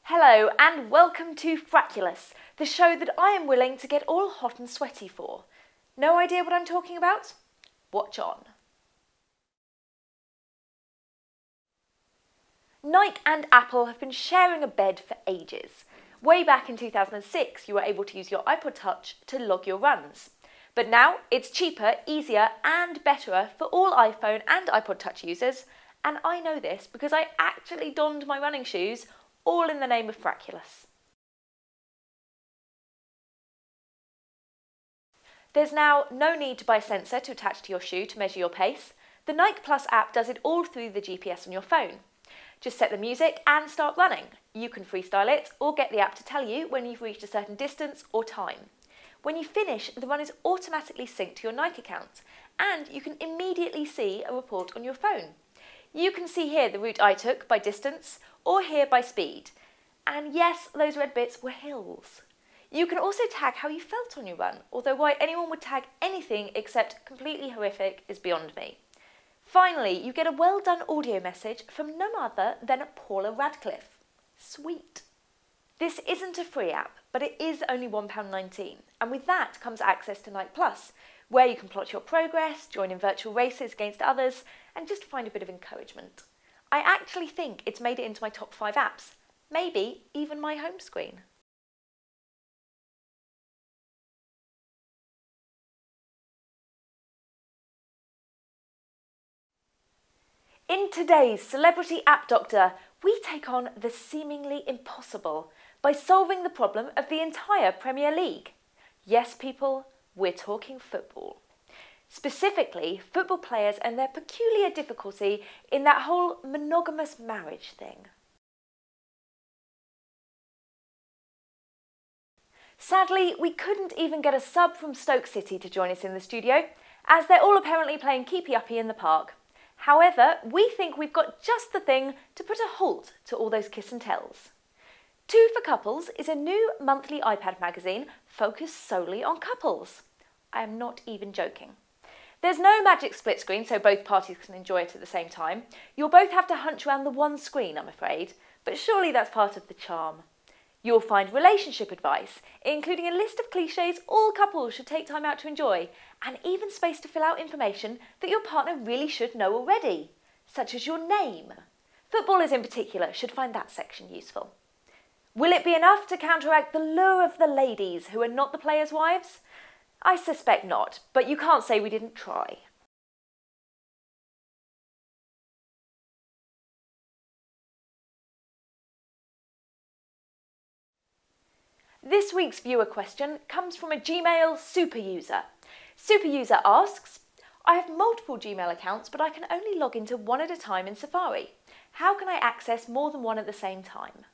Hello and welcome to Frackulous, the show that I am willing to get all hot and sweaty for. No idea what I'm talking about? Watch on. Nike and Apple have been sharing a bed for ages. Way back in 2006, you were able to use your iPod Touch to log your runs. But now it's cheaper, easier and better for all iPhone and iPod Touch users, and I know this because I actually donned my running shoes, all in the name of Frackulous. There's now no need to buy a sensor to attach to your shoe to measure your pace. The Nike Plus app does it all through the GPS on your phone. Just set the music and start running. You can freestyle it or get the app to tell you when you've reached a certain distance or time. When you finish, the run is automatically synced to your Nike account, and you can immediately see a report on your phone. You can see here the route I took by distance or here by speed. And yes, those red bits were hills. You can also tag how you felt on your run, although why anyone would tag anything except completely horrific is beyond me. Finally, you get a well done audio message from none other than Paula Radcliffe. Sweet. This isn't a free app, but it is only £1.19, and with that comes access to Nike Plus, where you can plot your progress, join in virtual races against others, and just find a bit of encouragement. I actually think it's made it into my top 5 apps, maybe even my home screen. In today's Celebrity App Doctor, we take on the seemingly impossible by solving the problem of the entire Premier League. Yes, people, we're talking football. Specifically, football players and their peculiar difficulty in that whole monogamous marriage thing. Sadly, we couldn't even get a sub from Stoke City to join us in the studio, as they're all apparently playing keepy-uppy in the park. However, we think we've got just the thing to put a halt to all those kiss and tells. 2 for Couples is a new monthly iPad magazine focused solely on couples. I am not even joking. There's no magic split screen so both parties can enjoy it at the same time. You'll both have to hunch around the one screen, I'm afraid, but surely that's part of the charm. You'll find relationship advice, including a list of clichés all couples should take time out to enjoy, and even space to fill out information that your partner really should know already, such as your name. Footballers in particular should find that section useful. Will it be enough to counteract the lure of the ladies who are not the players' wives? I suspect not, but you can't say we didn't try. This week's viewer question comes from a Gmail super user. Super user asks, I have multiple Gmail accounts, but I can only log into one at a time in Safari. How can I access more than one at the same time?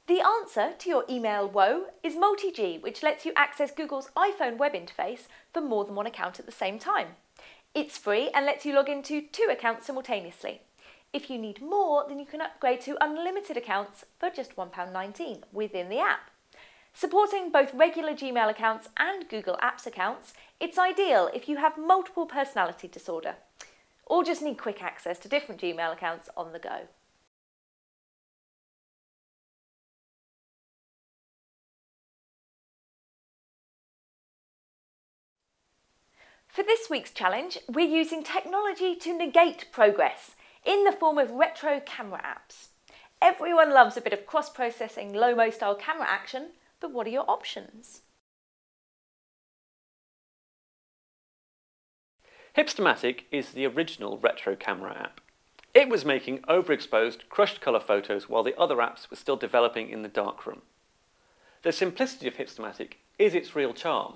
The answer to your email woe is Multi-G, which lets you access Google's iPhone web interface for more than one account at the same time. It's free and lets you log into 2 accounts simultaneously. If you need more, then you can upgrade to unlimited accounts for just £1.19 within the app. Supporting both regular Gmail accounts and Google Apps accounts, it's ideal if you have multiple personality disorder, or just need quick access to different Gmail accounts on the go. For this week's challenge, we're using technology to negate progress in the form of retro camera apps. Everyone loves a bit of cross-processing, low-mo style camera action, but what are your options? Hipstamatic is the original retro camera app. It was making overexposed, crushed colour photos while the other apps were still developing in the darkroom. The simplicity of Hipstamatic is its real charm.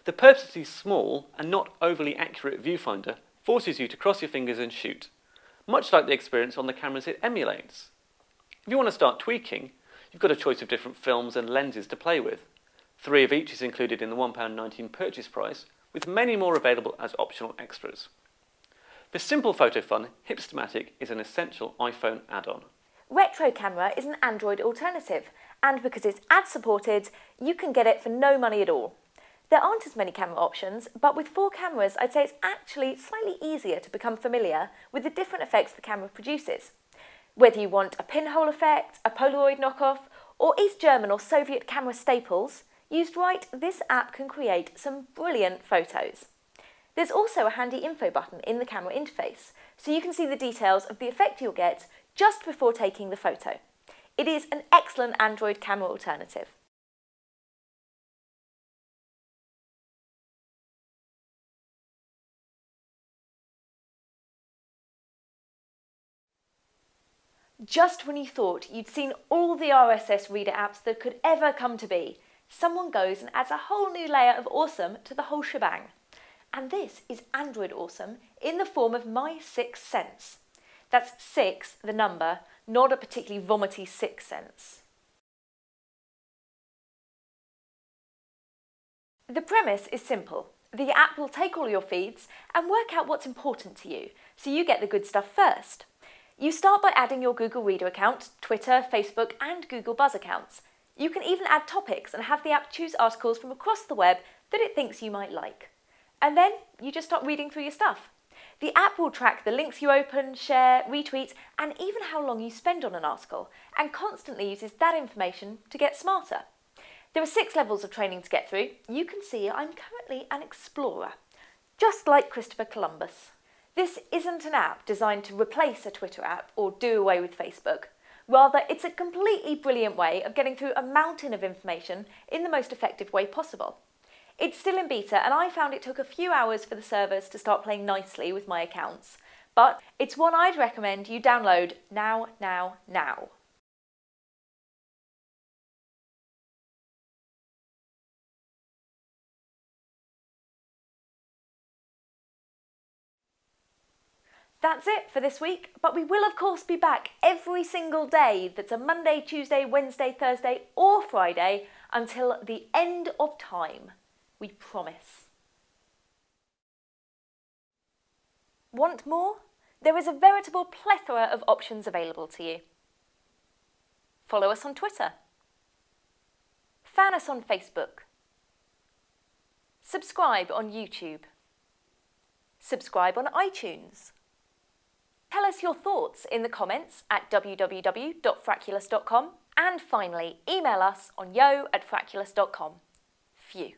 The purposely small and not overly accurate viewfinder forces you to cross your fingers and shoot, much like the experience on the cameras it emulates. If you want to start tweaking, you've got a choice of different films and lenses to play with. 3 of each is included in the £1.19 purchase price, with many more available as optional extras. For simple photo fun, Hipstamatic is an essential iPhone add-on. Retro Camera is an Android alternative, and because it's ad-supported, you can get it for no money at all. There aren't as many camera options, but with 4 cameras, I'd say it's actually slightly easier to become familiar with the different effects the camera produces. Whether you want a pinhole effect, a Polaroid knockoff, or East German or Soviet camera staples, used right, this app can create some brilliant photos. There's also a handy info button in the camera interface, so you can see the details of the effect you'll get just before taking the photo. It is an excellent Android camera alternative. Just when you thought you'd seen all the RSS reader apps that could ever come to be, someone goes and adds a whole new layer of awesome to the whole shebang. And this is Android awesome in the form of My 6th Sense. That's 6, the number, not a particularly vomity sixth sense. The premise is simple. The app will take all your feeds and work out what's important to you, so you get the good stuff first. You start by adding your Google Reader account, Twitter, Facebook and Google Buzz accounts. You can even add topics and have the app choose articles from across the web that it thinks you might like. And then you just start reading through your stuff. The app will track the links you open, share, retweet and even how long you spend on an article, and constantly uses that information to get smarter. There are 6 levels of training to get through. You can see I'm currently an explorer, just like Christopher Columbus. This isn't an app designed to replace a Twitter app or do away with Facebook. Rather, it's a completely brilliant way of getting through a mountain of information in the most effective way possible. It's still in beta and I found it took a few hours for the servers to start playing nicely with my accounts. But it's one I'd recommend you download now. That's it for this week, but we will of course be back every single day that's a Monday, Tuesday, Wednesday, Thursday or Friday until the end of time. We promise. Want more? There is a veritable plethora of options available to you. Follow us on Twitter. Fan us on Facebook. Subscribe on YouTube. Subscribe on iTunes. Tell us your thoughts in the comments at www.frackulous.com, and finally email us on yo@frackulous.com. Phew.